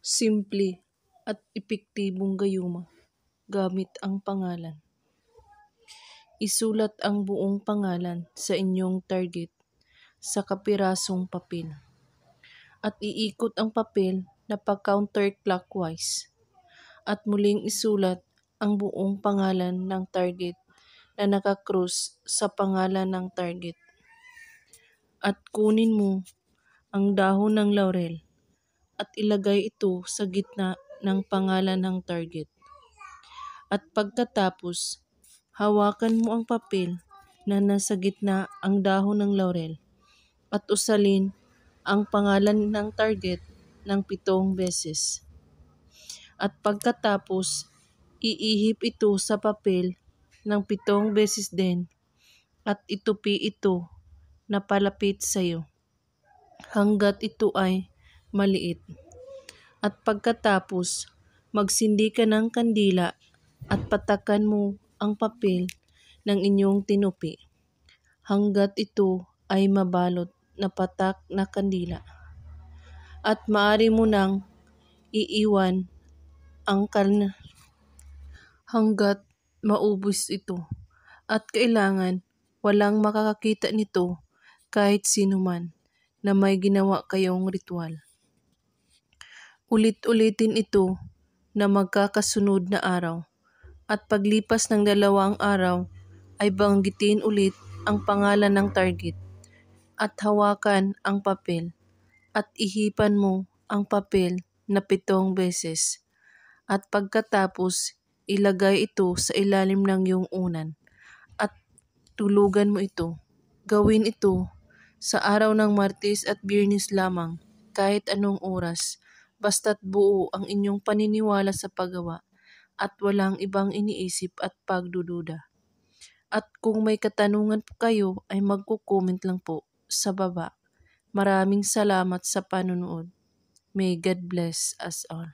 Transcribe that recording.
Simple at epektibong gayuma gamit ang pangalan. Isulat ang buong pangalan sa inyong target sa kapirasong papel at iikot ang papel na pa-counterclockwise at muling isulat ang buong pangalan ng target na nakakrus sa pangalan ng target. At kunin mo ang dahon ng laurel at ilagay ito sa gitna ng pangalan ng target. At pagkatapos, hawakan mo ang papel na nasa gitna ang dahon ng laurel at usalin ang pangalan ng target ng 7 beses. At pagkatapos, iihip ito sa papel ng 7 beses din at itupi ito na palapit sa iyo hanggat ito ay maliit. At pagkatapos, magsindi ka ng kandila at patakan mo ang papel ng inyong tinupi hanggat ito ay mabalot na patak na kandila. At maaari mo nang iiwan ang hanggat maubos ito. At kailangan walang makakakita nito kahit sino man na may ginawa kayong ritual. Ulit-ulitin ito na magkakasunod na araw. At paglipas ng 2 araw ay banggitin ulit ang pangalan ng target at hawakan ang papel at ihipan mo ang papel na 7 beses. At pagkatapos, ilagay ito sa ilalim ng iyong unan at tulugan mo ito. Gawin ito sa araw ng Martes at Biyernes lamang, kahit anong oras, basta't buo ang inyong paniniwala sa paggawa at walang ibang iniisip at pagdududa. At kung may katanungan po kayo ay magko-comment lang po sa baba. Maraming salamat sa panonood. May God bless us all.